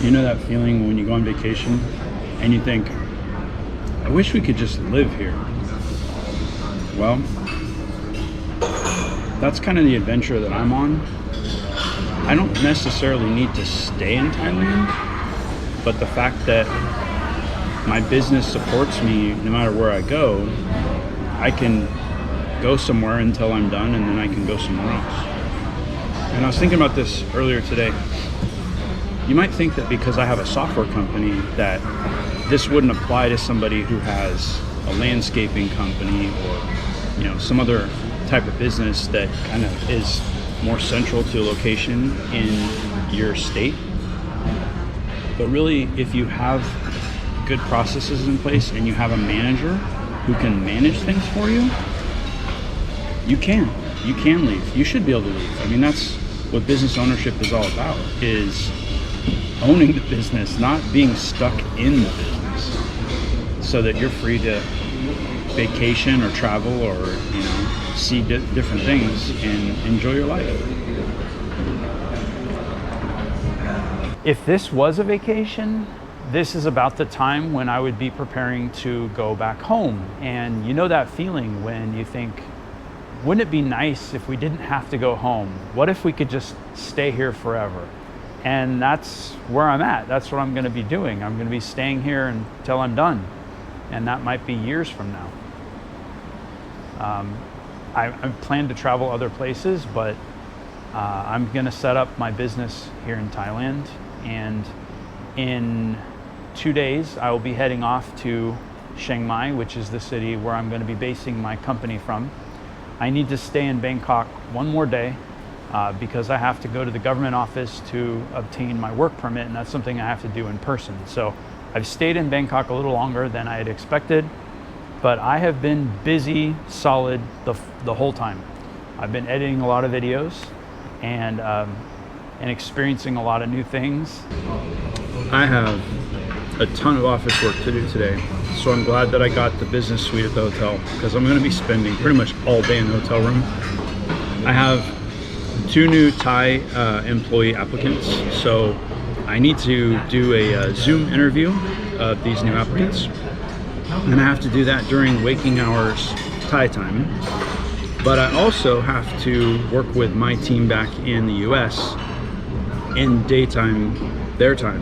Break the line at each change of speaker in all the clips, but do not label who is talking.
You know that feeling when you go on vacation and you think, I wish we could just live here. Well, that's kind of the adventure that I'm on. I don't necessarily need to stay in Thailand, but the fact that my business supports me no matter where I go, I can go somewhere until I'm done, and then I can go somewhere else. And I was thinking about this earlier today. You might think that because I have a software company that this wouldn't apply to somebody who has a landscaping company or some other type of business that kind of is more central to a location in your state. But really, if you have good processes in place and you have a manager who can manage things for you, you can leave. You should be able to leave. I mean, that's what business ownership is all about, is owning the business, not being stuck in the business, so that you're free to vacation or travel or see different things and enjoy your life. If this was a vacation, this is about the time when I would be preparing to go back home. And you know that feeling when you think, wouldn't it be nice if we didn't have to go home? What if we could just stay here forever? And that's where I'm at. That's what I'm going to be doing. I'm going to be staying here until I'm done. And that might be years from now. I plan to travel other places, but I'm going to set up my business here in Thailand. And in 2 days, I will be heading off to Chiang Mai, which is the city where I'm going to be basing my company from. I need to stay in Bangkok one more day because I have to go to the government office to obtain my work permit, and that's something I have to do in person. So I've stayed in Bangkok a little longer than I had expected, but I have been busy solid the whole time. I've been editing a lot of videos and experiencing a lot of new things. I have a ton of office work to do today, so I'm glad that I got the business suite at the hotel, because I'm going to be spending pretty much all day in the hotel room. I have 2 new Thai employee applicants, so I need to do a Zoom interview of these new applicants, and I have to do that during waking hours Thai time. But I also have to work with my team back in the US in daytime, their time,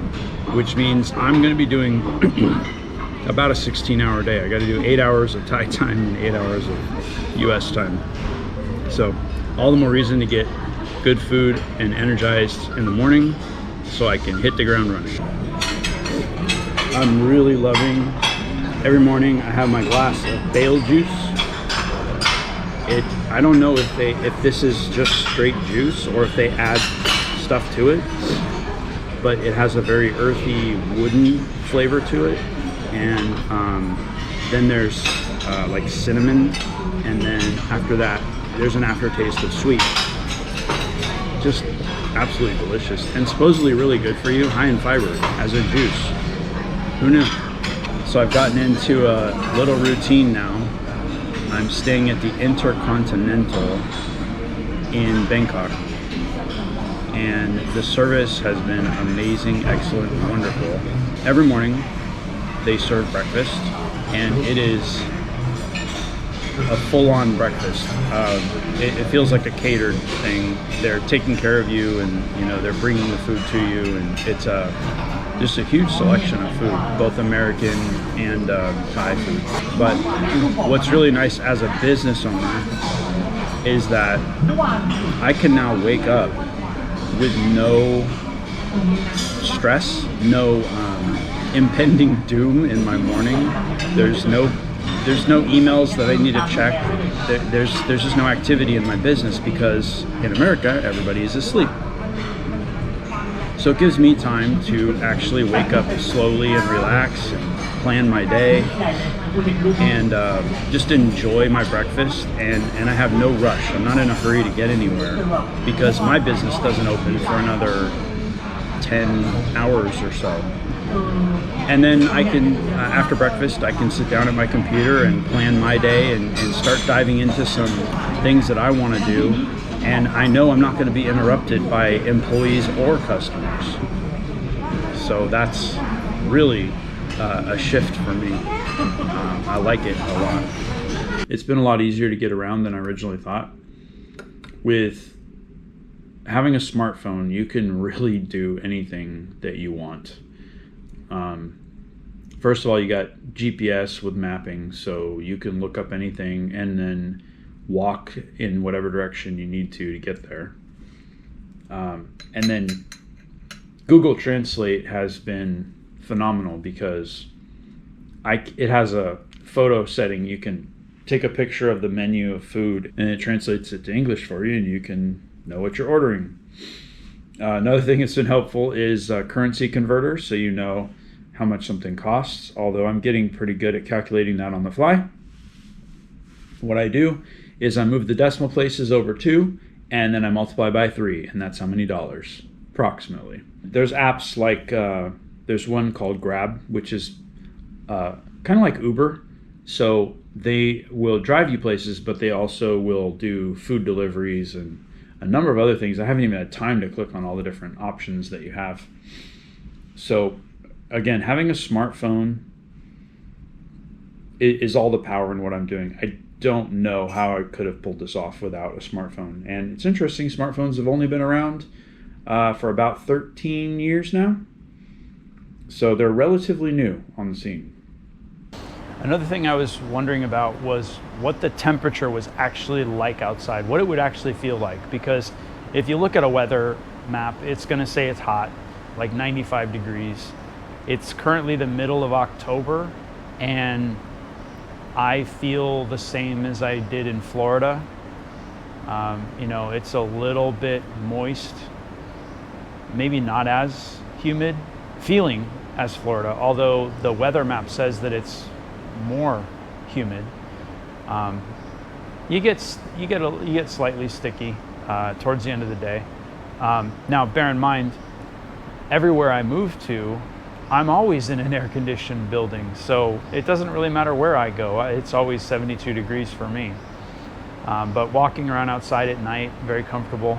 which means I'm going to be doing about a 16-hour day. I got to do 8 hours of Thai time and 8 hours of US time. So all the more reason to get good food and energized in the morning so I can hit the ground running. I'm really loving every morning I have my glass of bale juice. I don't know if this is just straight juice or if they add stuff to it, but it has a very earthy wooden flavor to it. And then there's like cinnamon, and then after that there's an aftertaste of sweet. Just absolutely delicious, and supposedly really good for you, high in fiber as a juice. Who knew? So I've gotten into a little routine now. I'm staying at the Intercontinental in Bangkok, and the service has been amazing, excellent, wonderful. Every morning they serve breakfast, and it is a full-on breakfast. It feels like a catered thing. They're taking care of you, and they're bringing the food to you, and it's just a huge selection of food, both American and Thai food. But what's really nice as a business owner is that I can now wake up with no stress, no impending doom in my morning. There's no emails that I need to check. There's just no activity in my business, because in America everybody is asleep. So it gives me time to actually wake up slowly and relax and plan my day and just enjoy my breakfast, and I have no rush. I'm not in a hurry to get anywhere, because my business doesn't open for another 10 hours or so. And then I can, after breakfast, I can sit down at my computer and plan my day and start diving into some things that I want to do. And I know I'm not going to be interrupted by employees or customers. So that's really a shift for me. I like it a lot. It's been a lot easier to get around than I originally thought. With having a smartphone, you can really do anything that you want. First of all, you got GPS with mapping, so you can look up anything and then walk in whatever direction you need to get there. And then Google Translate has been phenomenal because it has a photo setting. You can take a picture of the menu of food and it translates it to English for you, and you can know what you're ordering. Another thing that's been helpful is currency converter, so you know how much something costs, although I'm getting pretty good at calculating that on the fly. What I do is I move the decimal places over 2, and then I multiply by 3, and that's how many dollars, approximately. There's apps like, there's one called Grab, which is kind of like Uber. So they will drive you places, but they also will do food deliveries and a number of other things. I haven't even had time to click on all the different options that you have. So again, having a smartphone is all the power in what I'm doing. I don't know how I could have pulled this off without a smartphone. And it's interesting, smartphones have only been around for about 13 years now. So they're relatively new on the scene.
Another thing I was wondering about was what the temperature was actually like outside, what it would actually feel like. Because if you look at a weather map, it's gonna say it's hot, like 95 degrees. It's currently the middle of October, and I feel the same as I did in Florida. It's a little bit moist, maybe not as humid feeling as Florida, although the weather map says that it's more humid. You get slightly sticky towards the end of the day. Now, bear in mind, everywhere I move to, I'm always in an air-conditioned building, so it doesn't really matter where I go. It's always 72 degrees for me. But walking around outside at night, very comfortable.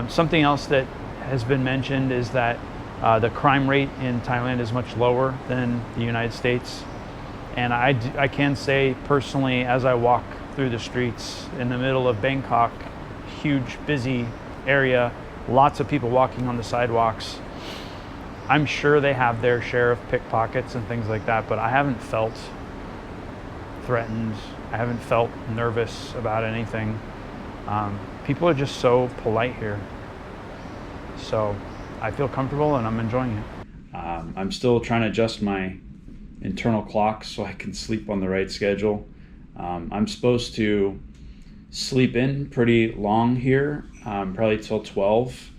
Something else that has been mentioned is that the crime rate in Thailand is much lower than the United States. And I can say personally, as I walk through the streets in the middle of Bangkok, huge, busy area, lots of people walking on the sidewalks, I'm sure they have their share of pickpockets and things like that, but I haven't felt threatened. I haven't felt nervous about anything. People are just so polite here. So I feel comfortable and I'm enjoying it.
I'm still trying to adjust my internal clock so I can sleep on the right schedule. I'm supposed to sleep in pretty long here, probably till 12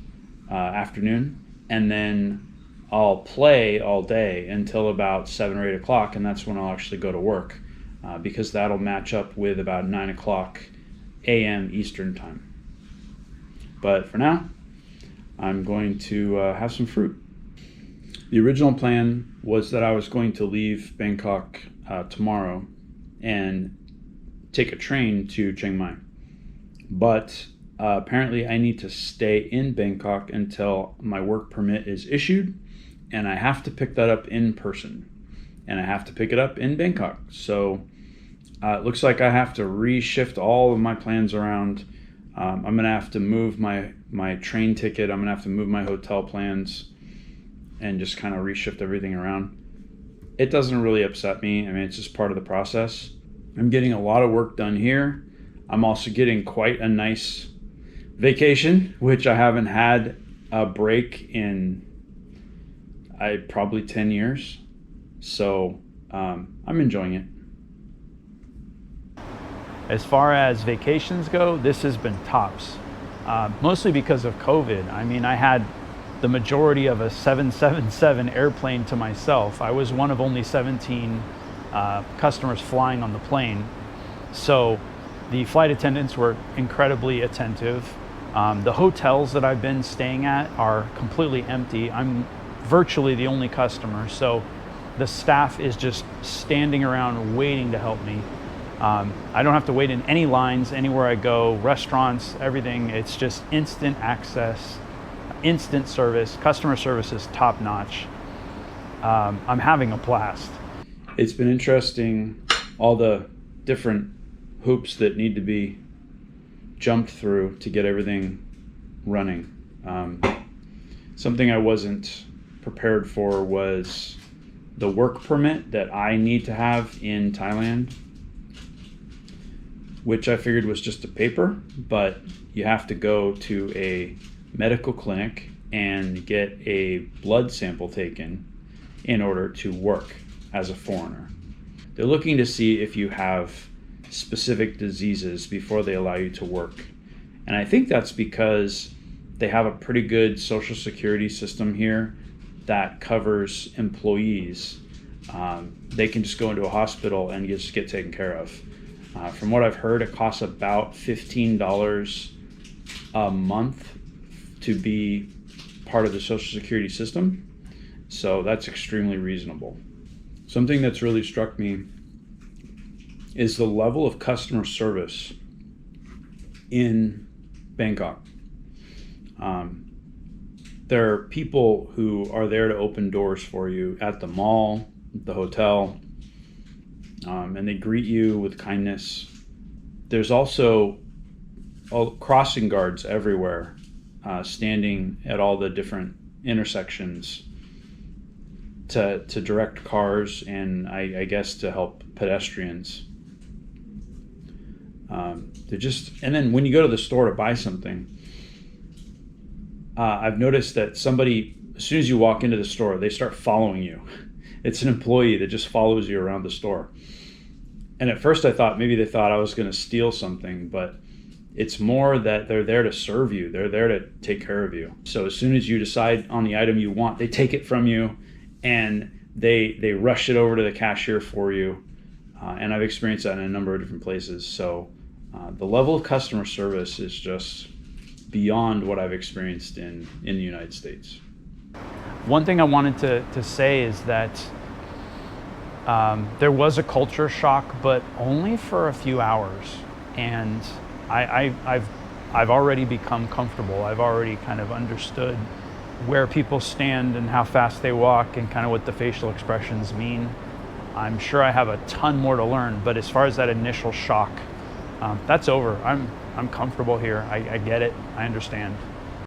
afternoon, and then I'll play all day until about 7 or 8 o'clock, and that's when I'll actually go to work, because that'll match up with about 9 o'clock a.m. Eastern time. But for now, I'm going to have some fruit. The original plan was that I was going to leave Bangkok tomorrow and take a train to Chiang Mai. But apparently I need to stay in Bangkok until my work permit is issued, and I have to pick that up in person. And I have to pick it up in Bangkok. So it looks like I have to reshift all of my plans around. I'm going to have to move my train ticket. I'm going to have to move my hotel plans and just kind of reshift everything around. It doesn't really upset me. I mean, it's just part of the process. I'm getting a lot of work done here. I'm also getting quite a nice vacation, which I haven't had a break in probably 10 years. So I'm enjoying it.
As far as vacations go, this has been tops, mostly because of COVID. I mean, I had the majority of a 777 airplane to myself. I was one of only 17 customers flying on the plane. So the flight attendants were incredibly attentive. The hotels that I've been staying at are completely empty. I'm virtually the only customer. So the staff is just standing around waiting to help me. I don't have to wait in any lines anywhere I go, restaurants, everything. It's just instant access. instant service, customer service is top notch. I'm having a blast.
It's been interesting, all the different hoops that need to be jumped through to get everything running. Something I wasn't prepared for was the work permit that I need to have in Thailand, which I figured was just a paper, but you have to go to a medical clinic and get a blood sample taken in order to work as a foreigner. They're looking to see if you have specific diseases before they allow you to work. And I think that's because they have a pretty good social security system here that covers employees. They can just go into a hospital and just get taken care of. From what I've heard, it costs about $15 a month to be part of the social security system. So that's extremely reasonable. Something that's really struck me is the level of customer service in Bangkok. There are people who are there to open doors for you at the mall, the hotel, and they greet you with kindness. There's also crossing guards everywhere, standing at all the different intersections to direct cars and I guess to help pedestrians. And then when you go to the store to buy something, I've noticed that somebody, as soon as you walk into the store, they start following you. It's an employee that just follows you around the store. And at first I thought maybe they thought I was going to steal something, but it's more that they're there to serve you. They're there to take care of you. So as soon as you decide on the item you want, they take it from you and they rush it over to the cashier for you. And I've experienced that in a number of different places. So the level of customer service is just beyond what I've experienced in the United States.
One thing I wanted to say is that there was a culture shock, but only for a few hours. And I've already become comfortable. I've already kind of understood where people stand and how fast they walk and kind of what the facial expressions mean. I'm sure I have a ton more to learn, but as far as that initial shock, that's over. I'm comfortable here. I get it. I understand.